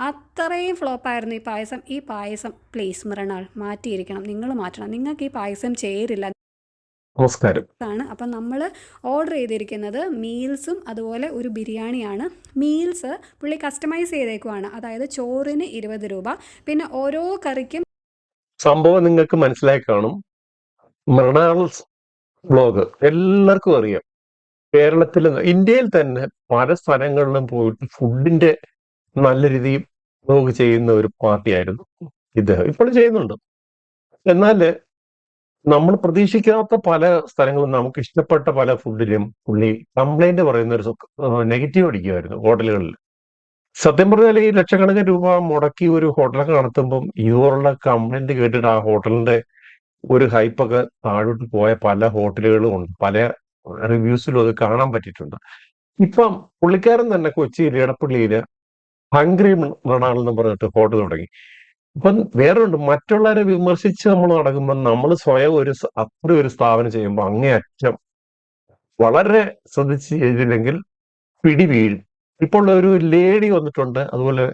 അത്രയും ഫ്ലോപ്പായിരുന്നു ഈ പായസം പ്ലീസ് മൃണാൾ മാറ്റിയിരിക്കണം, നിങ്ങൾ മാറ്റണം, നിങ്ങൾക്ക് ഈ പായസം ചേരില്ല. നമസ്കാരം. അപ്പം നമ്മൾ ഓർഡർ ചെയ്തിരിക്കുന്നത് മീൽസും അതുപോലെ ഒരു ബിരിയാണിയാണ്. മീൽസ് പുള്ളി കസ്റ്റമൈസ് ചെയ്തേക്കുവാണ്, അതായത് ചോറിന് 20 രൂപ, പിന്നെ ഓരോ കറിക്കും സംഭവം നിങ്ങൾക്ക് മനസ്സിലായി കാണും. മൃണാൾസ് വ്ലോഗ് എല്ലാവർക്കും അറിയാം. കേരളത്തിൽ, ഇന്ത്യയിൽ തന്നെ പല സ്ഥലങ്ങളിലും പോയിട്ട് ഫുഡിന്റെ നല്ല രീതിയിൽ വ്ലോഗ് ചെയ്യുന്ന ഒരു പാർട്ടിയായിരുന്നു ഇദ്ദേഹം. ഇപ്പോഴും ചെയ്യുന്നുണ്ട്. എന്നാൽ നമ്മൾ പ്രതീക്ഷിക്കാത്ത പല സ്ഥലങ്ങളും നമുക്ക് ഇഷ്ടപ്പെട്ട പല ഫുഡിലും പുള്ളി കംപ്ലൈന്റ് പറയുന്ന ഒരു നെഗറ്റീവ് അടിക്കുമായിരുന്നു ഹോട്ടലുകളിൽ. സത്യം പറഞ്ഞാൽ ഈ ലക്ഷക്കണക്കിന് രൂപ മുടക്കി ഒരു ഹോട്ടലൊക്കെ നടത്തുമ്പം ഇതുപോലുള്ള കംപ്ലൈന്റ് കേട്ടിട്ട് ആ ഹോട്ടലിന്റെ ഒരു ഹൈപ്പൊക്കെ താഴോട്ട് പോയ പല ഹോട്ടലുകളും ഉണ്ട്. പല റിവ്യൂസിലും അത് കാണാൻ പറ്റിയിട്ടുണ്ട്. ഇപ്പം പുള്ളിക്കാരൻ തന്നെ കൊച്ചിയിൽ ഇടപ്പള്ളിയില് ഹംഗ്രി മൃണാൾ എന്ന് പറഞ്ഞിട്ട് ഹോട്ടൽ തുടങ്ങി. ഇപ്പം വേറൊണ്ട്, മറ്റുള്ളവരെ വിമർശിച്ച് നമ്മൾ നടക്കുമ്പോൾ നമ്മൾ സ്വയം അത്ര ഒരു സ്ഥാപനം ചെയ്യുമ്പോൾ അങ്ങേയറ്റം വളരെ ശ്രദ്ധിച്ച് ചെയ്തില്ലെങ്കിൽ പിടി വീഴും. ഇപ്പോൾ ഒരു ലേഡി വന്നിട്ടുണ്ട്, അതുപോലെ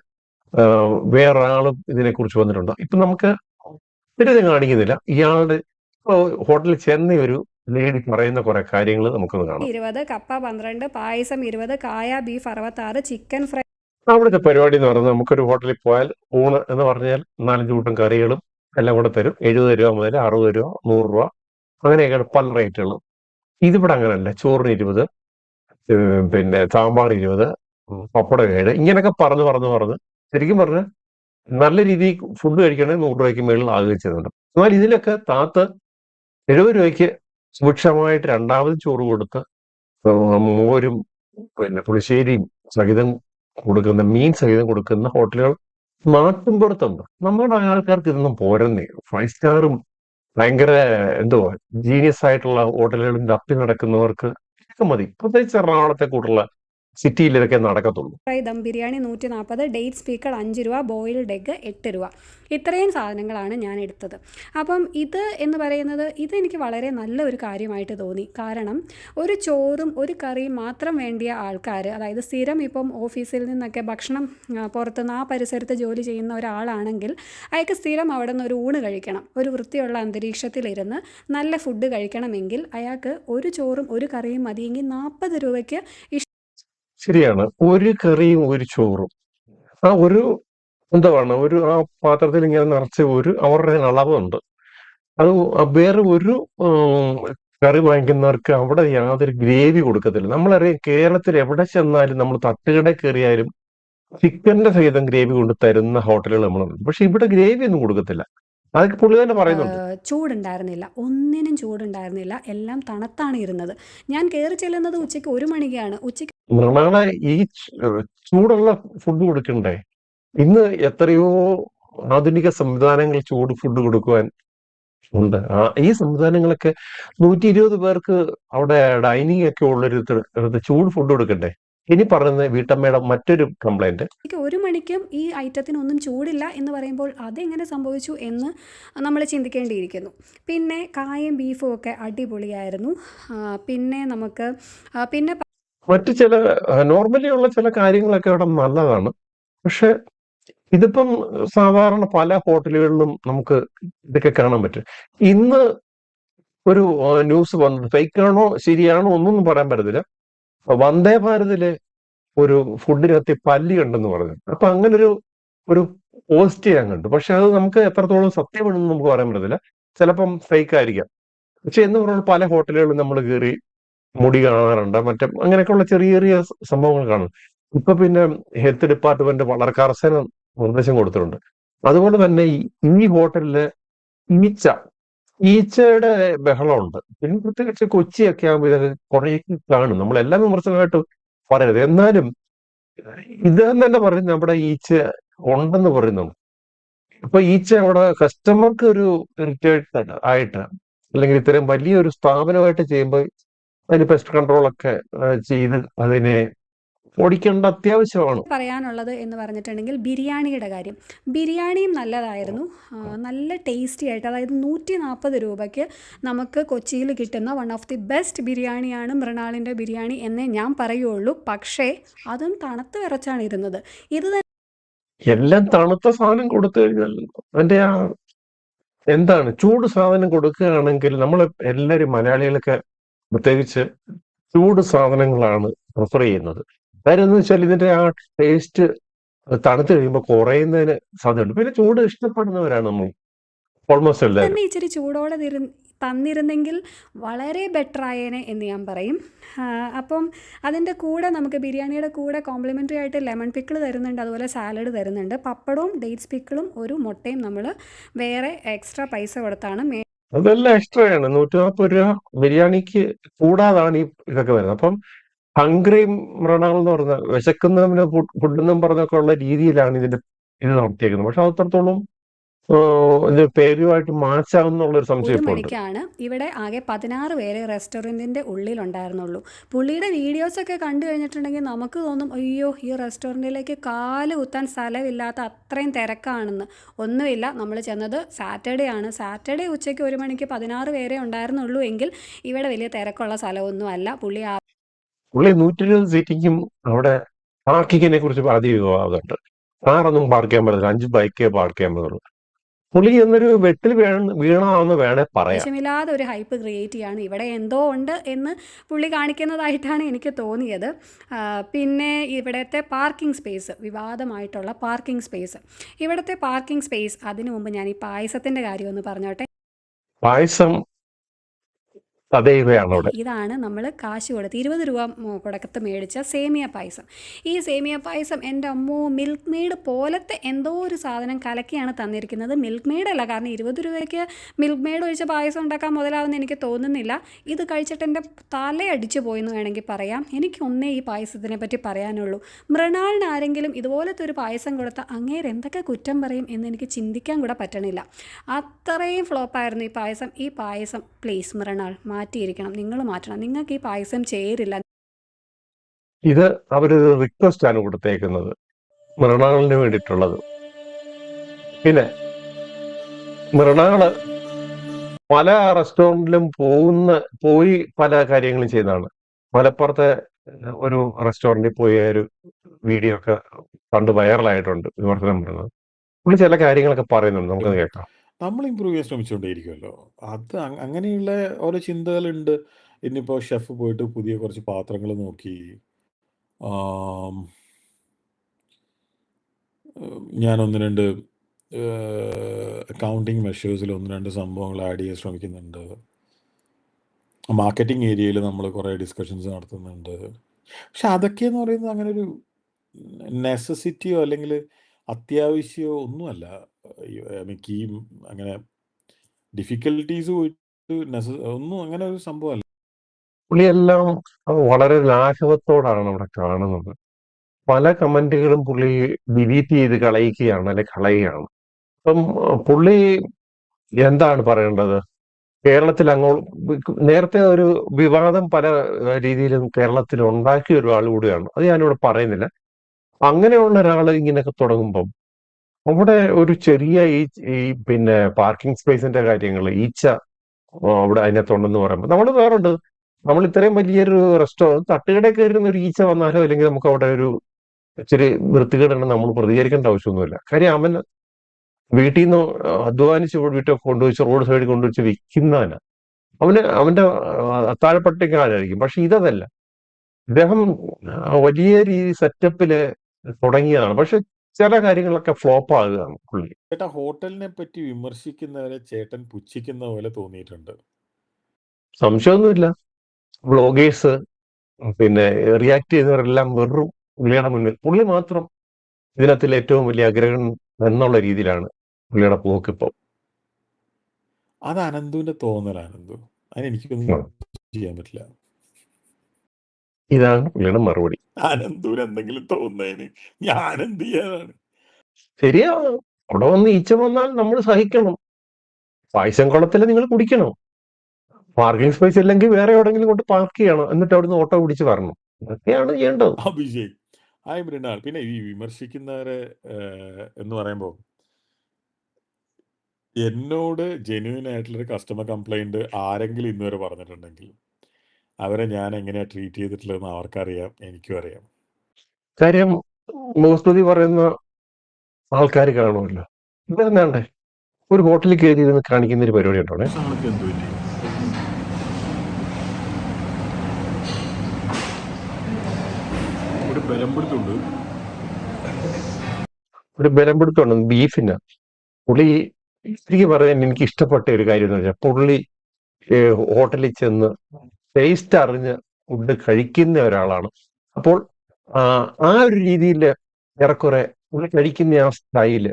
വേറൊരാളും ഇതിനെക്കുറിച്ച് വന്നിട്ടുണ്ട്. ഇപ്പൊ നമുക്ക് ഇത് കാണിക്കുന്നില്ല. ഇയാളുടെ ഹോട്ടലിൽ ചെന്ന ഒരു ലേഡി പറയുന്ന കുറെ കാര്യങ്ങൾ നമുക്കൊന്ന് കാണാം. 20, കപ്പ 12, പായസം 20, കായ ബീഫ് 66, ചിക്കൻ ഫ്രൈ. അവിടുത്തെ പരിപാടി എന്ന് പറയുന്നത്, നമുക്കൊരു ഹോട്ടലിൽ പോയാൽ ഊണ് എന്ന് പറഞ്ഞാൽ 4 കൂട്ടം കറികളും എല്ലാം കൂടെ തരും. 70 രൂപ മുതൽ 60 രൂപ, 100 രൂപ, അങ്ങനെയൊക്കെയാണ് പല റേറ്റുകളും. ഇതിവിടെ അങ്ങനല്ല. ചോറിന് 20, പിന്നെ സാമ്പാർ 20, പപ്പടം 7, ഇങ്ങനെയൊക്കെ പറഞ്ഞ് ശരിക്കും പറഞ്ഞ് നല്ല രീതിയിൽ ഫുഡ് കഴിക്കണമെങ്കിൽ 100 രൂപയ്ക്ക് മേളിൽ ആകുകയും ചെയ്യുന്നുണ്ട്. എന്നാൽ ഇതിലൊക്കെ താത്ത് 70 രൂപയ്ക്ക് സുഭിക്ഷമായിട്ട് രണ്ടാമത് ചോറ് കൊടുത്ത് മോരും പിന്നെ പുളിശ്ശേരിയും സഹിതം കൊടുക്കുന്ന, മീൻ സഹിതം കൊടുക്കുന്ന ഹോട്ടലുകൾ നാട്ടിൻപുറത്തുണ്ട്. നമ്മുടെ ആൾക്കാർക്ക് ഇതൊന്നും പോരെന്നേ. 5 സ്റ്റാറും ഭയങ്കര എന്തുവാ ജീനിയസ് ആയിട്ടുള്ള ഹോട്ടലുകളിൽ തപ്പി നടക്കുന്നവർക്ക് ഇതൊക്കെ മതി. പ്രത്യേകിച്ച് എറണാകുളത്തെ കൂട്ടുള്ള സിറ്റിയിൽ ഇതൊക്കെ നടക്കത്തുള്ളൂ. Fry dum biryani 140, date speaker 5 രൂപ, ബോയിൽഡ് എഗ് 8 രൂപ. ഇത്രയും സാധനങ്ങളാണ് ഞാൻ എടുത്തത്. അപ്പം ഇത് എന്ന് പറയുന്നത്, ഇതെനിക്ക് വളരെ നല്ല ഒരു കാര്യമായിട്ട് തോന്നി. കാരണം ഒരു ചോറും ഒരു കറിയും മാത്രം വേണ്ടിയ ആൾക്കാർ, അതായത് സ്ഥിരം ഇപ്പം ഓഫീസിൽ നിന്നൊക്കെ ഭക്ഷണം പുറത്തുനിന്ന് ആ പരിസരത്ത് ജോലി ചെയ്യുന്ന ഒരാളാണെങ്കിൽ അയാൾക്ക് സ്ഥിരം അവിടെ നിന്ന് ഒരു ഊണ് കഴിക്കണം, ഒരു വൃത്തിയുള്ള അന്തരീക്ഷത്തിലിരുന്ന് നല്ല ഫുഡ് കഴിക്കണമെങ്കിൽ അയാൾക്ക് ഒരു ചോറും ഒരു കറിയും മതിയെങ്കിൽ 40 രൂപയ്ക്ക് ശരിയാണ്. ഒരു കറിയും ഒരു ചോറും ഒരു എന്താണ് ആ പാത്രത്തിൽ ഇങ്ങനെ നിറച്ച് അവരുടെ അളവുണ്ട്. അത് വേറെ ഒരു കറി വാങ്ങിക്കുന്നവർക്ക് അവിടെ യാതൊരു ഗ്രേവി കൊടുക്കത്തില്ല. നമ്മളറിയാം, കേരളത്തിൽ എവിടെ ചെന്നാലും നമ്മൾ തട്ടുകടയിൽ കയറിയാലും ചിക്കന്റെ സഹിതം ഗ്രേവി കൊണ്ട് തരുന്ന ഹോട്ടലുകൾ നമ്മളുണ്ട്. പക്ഷെ ഇവിടെ ഗ്രേവി ഒന്നും കൊടുക്കത്തില്ല. അതൊക്കെ പുള്ളി തന്നെ പറയുന്നുണ്ട്. ചൂടുണ്ടായിരുന്നില്ല, ഒന്നിനും ചൂടുണ്ടായിരുന്നില്ല, എല്ലാം തണുത്താണ് ഇരുന്നത്. ഞാൻ കയറി ചെല്ലുന്നത് ഉച്ചയ്ക്ക് 1 മണിക്കാണ്. മൃണാളെ ഈ ചൂടുള്ള ഫുഡ് കൊടുക്കണ്ടേ? ഇന്ന് എത്രയോ ആധുനിക സംവിധാനങ്ങൾ ചൂട് ഫുഡ് കൊടുക്കുവാൻ ഉണ്ട്. ഈ സംവിധാനങ്ങളൊക്കെ 120 പേർക്ക് അവിടെ ഡൈനിങ് ഒക്കെ ഉള്ളൊരു ചൂട് ഫുഡ് കൊടുക്കണ്ടേ? ഇനി പറയുന്നത് വീട്ടമ്മയുടെ മറ്റൊരു കംപ്ലൈന്റ്, 1 മണിക്കും ഈ ഐറ്റത്തിനൊന്നും ചൂടില്ല എന്ന് പറയുമ്പോൾ അതെങ്ങനെ സംഭവിച്ചു എന്ന് നമ്മൾ ചിന്തിക്കേണ്ടിയിരിക്കുന്നു. പിന്നെ കായും ബീഫും ഒക്കെ അടിപൊളിയായിരുന്നു. പിന്നെ നമുക്ക് മറ്റു ചില നോർമലി ഉള്ള ചില കാര്യങ്ങളൊക്കെ അവിടെ നല്ലതാണ്. പക്ഷെ ഇതിപ്പം സാധാരണ പല ഹോട്ടലുകളിലും നമുക്ക് ഇതൊക്കെ കാണാൻ പറ്റും. ഇന്ന് ഒരു ന്യൂസ് വന്നത്, ഫേക്കാണോ ശരിയാണോ ഒന്നൊന്നും പറയാൻ പറ്റത്തില്ല. വന്ദേ ഭാരതിലെ ഒരു ഫുഡിനകത്ത് പല്ലി ഉണ്ടെന്ന് പറഞ്ഞു. അപ്പൊ അങ്ങനെ ഒരു പോസ്റ്റ് ചെയ്യാൻ കണ്ടു. പക്ഷെ അത് നമുക്ക് എത്രത്തോളം സത്യമാണെന്ന് നമുക്ക് പറയാൻ പറ്റത്തില്ല. ചിലപ്പം ഫേക്ക് ആയിരിക്കാം. പക്ഷെ എന്ന് പറഞ്ഞാൽ പല ഹോട്ടലുകളിലും നമ്മൾ കയറി മുടി കാണാറുണ്ട്, അങ്ങനെയൊക്കെയുള്ള ചെറിയ ചെറിയ സംഭവങ്ങൾ കാണും. ഇപ്പൊ പിന്നെ ഹെൽത്ത് ഡിപ്പാർട്ട്മെന്റ് വളരെ കർശന നിർദ്ദേശം കൊടുത്തിട്ടുണ്ട്. അതുപോലെ തന്നെ ഈ ഹോട്ടലില് ഈച്ചയുടെ ബഹളമുണ്ട്. പിന്നെ പ്രത്യേകിച്ച് കൊച്ചിയൊക്കെ ആകുമ്പോൾ ഇതൊക്കെ കുറെ കാണും. നമ്മളെല്ലാം വിമർശനമായിട്ട് പറയരുത്. എന്നാലും ഇത് തന്നെ പറയും, നമ്മുടെ ഈച്ച ഉണ്ടെന്ന് പറയുന്നു. അപ്പൊ ഈച്ച അവിടെ കസ്റ്റമർക്ക് ഒരു ഇറിറ്റേറ്റഡ് ആയിട്ട്, അല്ലെങ്കിൽ ഇത്രയും വലിയൊരു സ്ഥാപനമായിട്ട് ചെയ്യുമ്പോൾ അതിന് പെസ്റ്റ് കൺട്രോളൊക്കെ ചെയ്ത് അതിനെ ഓടിക്കേണ്ട അത്യാവശ്യമാണ്. പറയാനുള്ളത് എന്ന് പറഞ്ഞിട്ടുണ്ടെങ്കിൽ ബിരിയാണിയുടെ കാര്യം. ബിരിയാണിയും നല്ലതായിരുന്നു, നല്ല ടേസ്റ്റി ആയിട്ട്. അതായത് 140 രൂപയ്ക്ക് നമുക്ക് കൊച്ചിയിൽ കിട്ടുന്ന വൺ ഓഫ് ദി ബെസ്റ്റ് ബിരിയാണിയാണ് മൃണാളിൻ്റെ ബിരിയാണി എന്നേ ഞാൻ പറയുള്ളൂ. പക്ഷേ അതും തണുത്ത് വിറച്ചാണ് ഇരുന്നത്. ഇത് എല്ലാം തണുത്ത സാധനം കൊടുത്തു കഴിഞ്ഞാൽ അതിന്റെ ആ എന്താണ് ചൂട് സാധനം കൊടുക്കുകയാണെങ്കിൽ നമ്മൾ എല്ലാവരും മലയാളികളൊക്കെ പ്രത്യേകിച്ച് ചൂട് സാധനങ്ങളാണ് പ്രിഫർ ചെയ്യുന്നത്. കാര്യം എന്ന് വെച്ചാൽ ഇതിന്റെ ആ ടേസ്റ്റ് തണുത്ത് കഴിയുമ്പോൾ കുറയുന്നതിന് സാധ്യതയുണ്ട്. പിന്നെ ചൂട് ഇഷ്ടപ്പെടുന്നവരാണ് നമ്മൾ ഓൾമോസ്റ്റ് എല്ലാവരും. തന്നെ ഇച്ചിരി ചൂടോടെ തന്നിരുന്നെങ്കിൽ വളരെ ബെറ്റർ ആയേനെ എന്ന് ഞാൻ പറയും. അപ്പം അതിൻ്റെ കൂടെ നമുക്ക് ബിരിയാണിയുടെ കൂടെ കോംപ്ലിമെൻ്ററി ആയിട്ട് ലെമൺ പിക്കിൾ തരുന്നുണ്ട്, അതുപോലെ സാലഡ് തരുന്നുണ്ട്, പപ്പടവും ഡേറ്റ്സ് പിക്കിളും ഒരു മുട്ടയും നമ്മൾ വേറെ എക്സ്ട്രാ പൈസ കൊടുത്താണ് അതെല്ലാം എക്സ്ട്രായാണ്. 140 രൂപ ബിരിയാണിക്ക് കൂടാതാണ് ഈ ഇതൊക്കെ വരുന്നത്. അപ്പം ഹംഗ്രി മൃണാൾ എന്ന് പറഞ്ഞ വിശക്കുന്നവന് ഫുഡ് എന്നും പറഞ്ഞൊക്കെ ഉള്ള രീതിയിലാണ് ഇതിന്റെ ഇത് നടത്തിയേക്കുന്നത്. പക്ഷെ അത് അത്രത്തോളം ഇത് പേരുമായിട്ട് മാച്ചാവുന്നുള്ളൊരു സംശയം ഒരു ഇപ്പോൾ ഉണ്ട്. മണിക്കാണ് ഇവിടെ ആകെ 16 പേരെ റെസ്റ്റോറൻറ്റിൻ്റെ ഉള്ളിലുണ്ടായിരുന്നുള്ളൂ. പുള്ളിയുടെ വീഡിയോസൊക്കെ കണ്ടു കഴിഞ്ഞിട്ടുണ്ടെങ്കിൽ നമുക്ക് തോന്നും അയ്യോ ഈ റെസ്റ്റോറൻറ്റിലേക്ക് കാല് കുത്താൻ സ്ഥലമില്ലാത്ത അത്രയും തിരക്കാണെന്ന്. ഒന്നുമില്ല, നമ്മൾ ചെന്നത് സാറ്റർഡേ ആണ്. സാറ്റർഡേ ഉച്ചയ്ക്ക് 1 മണിക്ക് 16 പേരെ ഉണ്ടായിരുന്നുള്ളൂ എങ്കിൽ ഇവിടെ വലിയ തിരക്കുള്ള സ്ഥലമൊന്നും അല്ല. പുള്ളി 120 സീറ്റിങ്ങും അവിടെ പാർക്കിങ്ങിനെ കുറിച്ച് ആദ്യം വിവാദമുണ്ട്. കാറൊന്നും പാർക്ക് ചെയ്യാൻ പറ്റില്ല, 5 ബൈക്കേ പാർക്ക് ചെയ്യാൻ പറ്റുള്ളൂ. പുള്ളി എന്നൊരു വെട്ടിൽ വീണാന്ന് വേണേ പറയാം. ആവശ്യമില്ലാതെ ഒരു ഹൈപ്പ് ക്രിയേറ്റ് ചെയ്യാണ്. ഇവിടെ എന്തോ ഉണ്ട് എന്ന് പുള്ളി കാണിക്കുന്നതായിട്ടാണ് എനിക്ക് തോന്നിയത്. പിന്നെ ഇവിടുത്തെ പാർക്കിംഗ് സ്പേസ്, വിവാദമായിട്ടുള്ള പാർക്കിംഗ് സ്പേസ്, ഇവിടുത്തെ പാർക്കിംഗ് സ്പേസ്. അതിനു മുമ്പ് ഞാൻ ഈ പായസത്തിൻ്റെ കാര്യം ഒന്ന് പറഞ്ഞോട്ടെ. പായസം തദൈവയാണ് അവിടെ. ഇതാണ് നമ്മൾ കാശ് കൊടുത്ത് 20 രൂപ കൊടുക്കത്ത് മേടിച്ച സേമിയ പായസം. ഈ സേമിയ പായസം എൻ്റെ അമ്മോ മിൽക്ക് മെയ്ഡ് പോലത്തെ എന്തോ ഒരു സാധനം കലക്കിയാണ് തന്നിരിക്കുന്നത്. മിൽക്ക് മെയ്ഡല്ല, കാരണം 20 രൂപയ്ക്ക് മിൽക്ക് മെയ്ഡ് ഒഴിച്ച് പായസം ഉണ്ടാക്കാൻ മുതലാവുമെന്ന് എനിക്ക് തോന്നുന്നില്ല. ഇത് കഴിച്ചിട്ട് എൻ്റെ തലയടിച്ചു പോയെന്ന് വേണമെങ്കിൽ പറയാം. എനിക്കൊന്നേ ഈ പായസത്തിനെ പറ്റി പറയാനുള്ളൂ. മൃണാളിന് ആരെങ്കിലും ഇതുപോലത്തെ ഒരു പായസം കൊടുത്ത അങ്ങേര് എന്തൊക്കെ കുറ്റം പറയും എന്ന് എനിക്ക് ചിന്തിക്കാൻ കൂടെ പറ്റണില്ല. അത്രയും ഫ്ലോപ്പായിരുന്നു ഈ പായസം. ഈ പായസം പ്ലീസ് മൃണാൾ മാറ്റിയിരിക്കണം, നിങ്ങൾ മാറ്റണം. നിങ്ങൾക്ക് ഈ പായസം ചേരില്ല. ഇത് അവരൊരു റിക്വസ്റ്റ് ആണ് കൊടുത്തേക്കുന്നത്, മൃണാളിന് വേണ്ടിയിട്ടുള്ളത്. പിന്നെ മൃണാള് പല റെസ്റ്റോറൻറ്റിലും പോയി പല കാര്യങ്ങളും ചെയ്തതാണ്. മലപ്പുറത്തെ ഒരു റെസ്റ്റോറൻറ്റിൽ പോയി ഒരു വീഡിയോ ഒക്കെ കണ്ട് വൈറലായിട്ടുണ്ട്, വിമർശനം പറയുന്നത്. പുള്ളി ചില കാര്യങ്ങളൊക്കെ പറയുന്നുണ്ട്, നമുക്കത് കേൾക്കാം. നമ്മൾ ഇമ്പ്രൂവ് ചെയ്യാൻ ശ്രമിച്ചുകൊണ്ടേയിരിക്കുമല്ലോ. അത് അങ്ങനെയുള്ള ഓരോ ചിന്തകളുണ്ട്. ഇനിയിപ്പോൾ ഷെഫ് പോയിട്ട് പുതിയ കുറച്ച് പാത്രങ്ങൾ നോക്കി. ആം, ഞാൻ ഒന്ന് രണ്ട് അക്കൗണ്ടിങ് മെഷേഴ്സിൽ ഒന്ന് രണ്ട് സംഭവങ്ങൾ ആഡ് ചെയ്യാൻ ശ്രമിക്കുന്നുണ്ട്. മാർക്കറ്റിംഗ് ഏരിയയിൽ നമ്മൾ കുറേ ഡിസ്കഷൻസ് നടത്തുന്നുണ്ട്. പക്ഷെ അതൊക്കെ എന്ന് പറയുന്നത് അങ്ങനെ ഒരു നെസസിറ്റിയോ അല്ലെങ്കിൽ അത്യാവശ്യമോ ഒന്നുമല്ല. എനിക്ക് ഈ അങ്ങനെ ഡിഫിക്കൽട്ടീസ് പോയിട്ട് ഒന്നും അങ്ങനെ ഒരു സംഭവമല്ല. പുള്ളിയെല്ലാം വളരെ ലാഘവത്തോടാണ് അവിടെ കാണുന്നത്. പല കമന്റുകളും പുള്ളി ഡിലീറ്റ് ചെയ്ത് കളയുകയാണ്, അല്ലെ കളയുകയാണ്. അപ്പം പുള്ളി എന്താണ് പറയേണ്ടത്? കേരളത്തിൽ നേരത്തെ ഒരു വിവാദം പല രീതിയിലും കേരളത്തിൽ ഉണ്ടാക്കിയ ഒരാൾ കൂടിയാണ്. അത് ഞാനിവിടെ പറയുന്നില്ല. അങ്ങനെയുള്ള ഒരാൾ ഇങ്ങനെയൊക്കെ തുടങ്ങുമ്പം അവിടെ ഒരു ചെറിയ ഈ പിന്നെ പാർക്കിംഗ് സ്പേസിന്റെ കാര്യങ്ങൾ ഈച്ച അവിടെ അതിനകത്തുണ്ടെന്ന് പറയുമ്പോൾ നമ്മൾ വേറുണ്ട്. നമ്മൾ ഇത്രയും വലിയൊരു റെസ്റ്റോറൻറ്റ് തട്ടുകടയിൽ കയറുന്ന ഒരു ഈച്ച വന്നാലോ അല്ലെങ്കിൽ നമുക്ക് അവിടെ ഒരു ഇച്ചിരി വൃത്തികേടാണ്, നമ്മൾ പ്രതികരിക്കേണ്ട ആവശ്യമൊന്നുമില്ല. കാര്യം അവൻ വീട്ടിൽ നിന്ന് അധ്വാനിച്ച് വീട്ടൊക്കെ കൊണ്ടുവച്ച് റോഡ് സൈഡിൽ കൊണ്ടുവച്ച് വിൽക്കുന്നവന് അവന്റെ അത്താഴപ്പട്ടിക്കാരായിരിക്കും. പക്ഷെ ഇതല്ല, ഇദ്ദേഹം വലിയ രീതി സെറ്റപ്പില് തുടങ്ങിയതാണ്. പക്ഷെ ചില കാര്യങ്ങളൊക്കെ ഫ്ലോപ്പ് ആകുകയാണ് പുള്ളി. ചേട്ടാ, ഹോട്ടലിനെ പറ്റി വിമർശിക്കുന്നവരെ ചേട്ടൻ പുച്ഛിക്കുന്ന പോലെ തോന്നിയിട്ടുണ്ട്. സംശയമൊന്നുമില്ല. വ്ളോഗേഴ്സ് പിന്നെ റിയാക്ട് ചെയ്യുന്നവരെല്ലാം വെറും പുള്ളിയുടെ മുന്നിൽ, പുള്ളി മാത്രം ഇതിനകത്തിൽ ഏറ്റവും വലിയ ആഗ്രഹം എന്നുള്ള രീതിയിലാണ് പുള്ളിയുടെ പോക്കിപ്പം. അത് അനന്തുവിന്റെ തോന്നലാണ്. അതിനെനിക്കൊന്നും ചെയ്യാൻ പറ്റില്ല. ഇതാണ് പുള്ളിയുടെ മറുപടി. അനന്തുവിന് എന്തെങ്കിലും തോന്നുന്നതിന് ഞാൻ എന്ത് ചെയ്യാനാണ്? ശരിയാ, അവിടെ വന്ന് ഈച്ച വന്നാൽ നമ്മൾ സഹിക്കണം. പായസം കുളത്തിൽ നിങ്ങൾ കുടിക്കണം. പാർക്കിംഗ് സ്പേസ് ഇല്ലെങ്കിൽ വേറെ എവിടെയെങ്കിലും കൊണ്ട് പാർക്ക് ചെയ്യണം, എന്നിട്ട് അവിടുന്ന് ഓട്ടോ പിടിച്ച് വരണം. ഇതൊക്കെയാണ് ചെയ്യേണ്ടത്. അഭിഷേക്, ഹായ് മൃണാൾ. പിന്നെ ഈ വിമർശിക്കുന്നവരെ എന്ന് പറയുമ്പോൾ എന്നോട് ജെന്യൂൻ ആയിട്ടുള്ളൊരു കസ്റ്റമർ കംപ്ലൈന്റ് ആരെങ്കിലും ഇന്നുവരെ പറഞ്ഞിട്ടുണ്ടെങ്കിൽ അവരെ ഞാൻ എങ്ങനെയാ ട്രീറ്റ് ചെയ്തിട്ടുള്ളതെന്ന് അവർക്കറിയാം, എനിക്കും അറിയാം. കാര്യം ബഹുസ്മൃതി പറയുന്ന ആൾക്കാർ കാണുമല്ലോ. ഇതെന്താണ്ടേ ഒരു ഹോട്ടലിൽ കയറി ഇരുന്ന് കാണിക്കുന്ന ഒരു പരിപാടി ഉണ്ടോടെ. സാധനങ്ങൾക്ക് എന്ത് പറ്റി? ഒരു ബലം പിടുത്തുണ്ട്. ഒരു ബലം പിടുത്തമുണ്ട് ബീഫിന്. പുള്ളി ശരിക്കും പറയാൻ എനിക്ക് ഇഷ്ടപ്പെട്ട ഒരു കാര്യം എന്ന് വെച്ചാൽ പുള്ളി ഹോട്ടലിൽ ചെന്ന് ടേസ്റ്റ് അറിഞ്ഞ് ഫുഡ് കഴിക്കുന്ന ഒരാളാണ്. അപ്പോൾ ആ ഒരു രീതിയിൽ ഏറെക്കുറെ പുള്ളി കഴിക്കുന്ന ആ സ്റ്റൈല്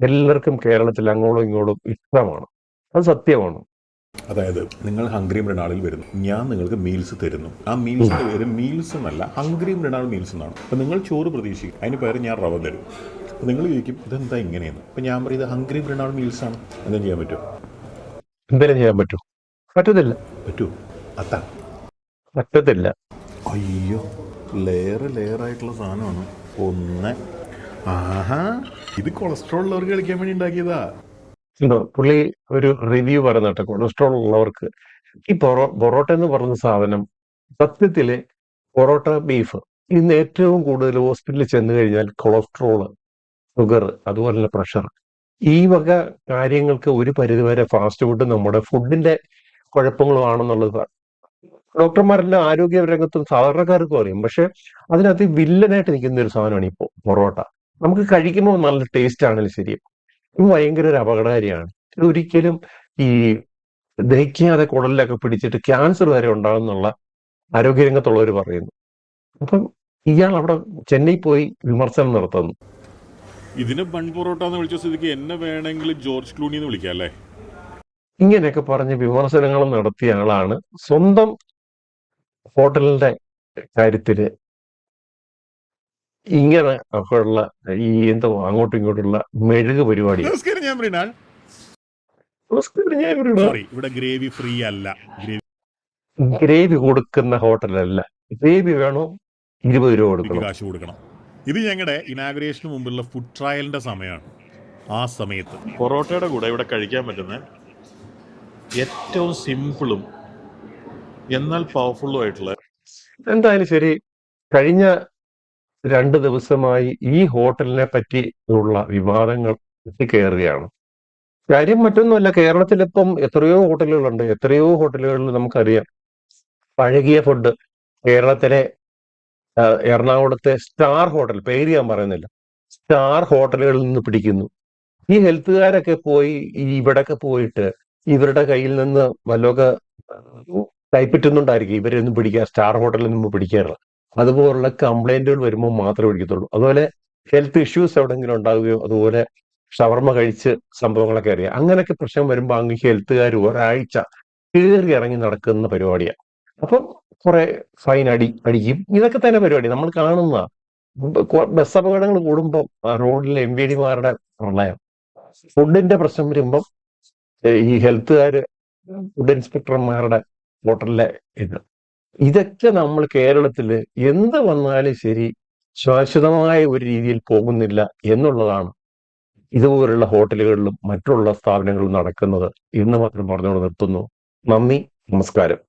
എല്ലാവർക്കും കേരളത്തിൽ അങ്ങോട്ടും ഇങ്ങോട്ടും ഇഷ്ടമാണ്. അത് സത്യമാണ്. അതായത് നിങ്ങൾ ഹംഗ്രി മൃണാളിൽ വരുന്നു, ഞാൻ നിങ്ങൾക്ക് മീൽസ് തരുന്നു. ആ മീൽസിന്റെ പേര് മീൽസ് എന്നല്ല, ഹംഗ്രി മൃണാൾ മീൽസ് എന്നാണ്. അപ്പം നിങ്ങൾ ചോറ് പ്രതീക്ഷിക്കും, അതിന് പകരം ഞാൻ റവ തരും. അപ്പം നിങ്ങൾ ചോദിക്കും ഇതെന്താ ഇങ്ങനെയെന്ന്. അപ്പം ഞാൻ പറയും ഇത് ഹംഗ്രി മൃണാൾ മീൽസ് ആണ്. എന്തെങ്കിലും ചെയ്യാൻ പറ്റുമോ? എന്തെങ്കിലും ചെയ്യാൻ പറ്റൂ? പറ്റത്തില്ല. പറ്റൂ? അതാ പറ്റത്തില്ല. അയ്യോ, ലെയറായിട്ടുള്ള സാധനമാണ്. ഒന്ന് ആഹാ, ഇത് കൊളസ്ട്രോൾ ഉള്ളവർക്ക് കളിക്കാൻ വേണ്ടി ഉണ്ടാക്കിയതാ. പുള്ളി ഒരു റിവ്യൂ പറയുന്നുണ്ട് കൊളസ്ട്രോൾ ഉള്ളവർക്ക്. ഈ പൊറോട്ട എന്ന് പറയുന്ന സാധനം സത്യത്തില് പൊറോട്ട ബീഫ് ഇന്ന് ഏറ്റവും കൂടുതൽ ഹോസ്പിറ്റലിൽ ചെന്ന് കഴിഞ്ഞാൽ കൊളസ്ട്രോള്, ഷുഗർ, അതുപോലെ തന്നെ പ്രഷർ, ഈ വക കാര്യങ്ങൾക്ക് ഒരു പരിധിവരെ ഫാസ്റ്റ് ഫുഡ് നമ്മുടെ ഫുഡിന്റെ കുഴപ്പങ്ങളുമാണെന്നുള്ളത് ഡോക്ടർമാരെല്ലാം ആരോഗ്യ രംഗത്തും സാധാരണക്കാർക്കും അറിയാം. പക്ഷെ അതിനകത്ത് വില്ലനായിട്ട് നിൽക്കുന്ന ഒരു സാധനമാണ് ഇപ്പോൾ പൊറോട്ട. നമുക്ക് കഴിക്കുമ്പോൾ നല്ല ടേസ്റ്റ് ആണെങ്കിലും ശരി, ഇത് ഭയങ്കര ഒരു അപകടകാരിയാണ്. ഇത് ഒരിക്കലും ഈ ദഹിക്കാതെ കുടലിലൊക്കെ പിടിച്ചിട്ട് ക്യാൻസർ വരെ ഉണ്ടാകുന്നുള്ള ആരോഗ്യരംഗത്തുള്ളവർ പറയുന്നു. അപ്പം ഇയാൾ അവിടെ ചെന്നൈ പോയി വിമർശനം നടത്തുന്നു. ഇതിനെ ബൺ പൊറോട്ട എന്ന് വിളിച്ച സ്ഥിതിക്ക് എന്നെ വേണമെങ്കിൽ ജോർജ് ക്ലൂണി എന്ന് വിളിക്കാം അല്ലേ? ഇങ്ങനെയൊക്കെ പറഞ്ഞ് വിമർശനങ്ങൾ നടത്തിയ ആളാണ്. സ്വന്തം ഹോട്ടലിന്റെ കാര്യത്തില് ഇങ്ങനെ ഒക്കെ ഉള്ള ഈ എന്തോ അങ്ങോട്ടും ഇങ്ങോട്ടുള്ള മെഴുക് പരിപാടി. നമസ്കാരം, ഞാൻ മൃണാൾ. സോറി, ഇവിടെ ഗ്രേവി ഫ്രീ അല്ല. ഗ്രേവി കൊടുക്കുന്ന ഹോട്ടലല്ല. ഗ്രേവി വേണോ 20 രൂപ കൊടുക്കണം, കാശ് കൊടുക്കണം. ഇത് ഞങ്ങളുടെ ഇനാഗുറേഷന് മുമ്പുള്ള ഫുഡ് ട്രയലിന്റെ സമയമാണ്. ആ സമയത്ത് പൊറോട്ടയുടെ കൂടെ ഇവിടെ കഴിക്കാൻ പറ്റുന്ന ഏറ്റവും സിമ്പിളും എന്നാൽ പവർഫുള്ളും ആയിട്ടുള്ള, എന്തായാലും ശരി, കഴിഞ്ഞ 2 ദിവസമായി ഈ ഹോട്ടലിനെ പറ്റി ഉള്ള വിവാദങ്ങൾ എത്തിക്കയറുകയാണ്. കാര്യം മറ്റൊന്നുമല്ല, കേരളത്തിലിപ്പം എത്രയോ ഹോട്ടലുകളുണ്ട്. എത്രയോ ഹോട്ടലുകളിൽ നമുക്കറിയാം പഴകിയ ഫുഡ്. കേരളത്തിലെ എറണാകുളത്തെ സ്റ്റാർ ഹോട്ടൽ, പേര് ഞാൻ പറയുന്നില്ല, സ്റ്റാർ ഹോട്ടലുകളിൽ നിന്ന് പിടിക്കുന്നു. ഈ ഹെൽത്തുകാരൊക്കെ പോയി ഇവിടൊക്കെ പോയിട്ട് ഇവരുടെ കയ്യിൽ നിന്ന് വല്ലതൊക്കെ കൈപ്പറ്റുന്നുണ്ടായിരിക്കും. ഇവരൊന്നും പിടിക്കുക, സ്റ്റാർ ഹോട്ടലിൽ നിന്ന് പിടിക്കാറില്ല. അതുപോലുള്ള കംപ്ലൈന്റുകൾ വരുമ്പോൾ മാത്രമേ പിടിക്കത്തുള്ളൂ. അതുപോലെ ഹെൽത്ത് ഇഷ്യൂസ് എവിടെയെങ്കിലും ഉണ്ടാവുകയോ, അതുപോലെ ഷവർമ്മ കഴിച്ച് സംഭവങ്ങളൊക്കെ അറിയാം. അങ്ങനെയൊക്കെ പ്രശ്നം വരുമ്പോൾ അങ്ങ് ഹെൽത്തുകാർ ഒരാഴ്ച കയറി ഇറങ്ങി നടക്കുന്ന പരിപാടിയാണ്. അപ്പം കുറെ ഫൈൻ അടിക്കും. ഇതൊക്കെ തന്നെ പരിപാടി നമ്മൾ കാണുന്ന. ബസ് അപകടങ്ങൾ കൂടുമ്പോൾ റോഡിലെ MVD-മാരുടെ പ്രളയം, ഫുഡിന്റെ പ്രശ്നം വരുമ്പം ഈ ഹെൽത്തുകാര്, ഫുഡ് ഇൻസ്പെക്ടർമാരുടെ ഹോട്ടലിലെ ഇതൊക്കെ നമ്മൾ കേരളത്തില് എന്ത് വന്നാലും ശരി ശാശ്വതമായ ഒരു രീതിയിൽ പോകുന്നില്ല എന്നുള്ളതാണ് ഇതുപോലുള്ള ഹോട്ടലുകളിലും മറ്റുള്ള സ്ഥാപനങ്ങളിലും നടക്കുന്നത് എന്ന് മാത്രം പറഞ്ഞുകൊണ്ട് നിർത്തുന്നു. നന്ദി, നമസ്കാരം.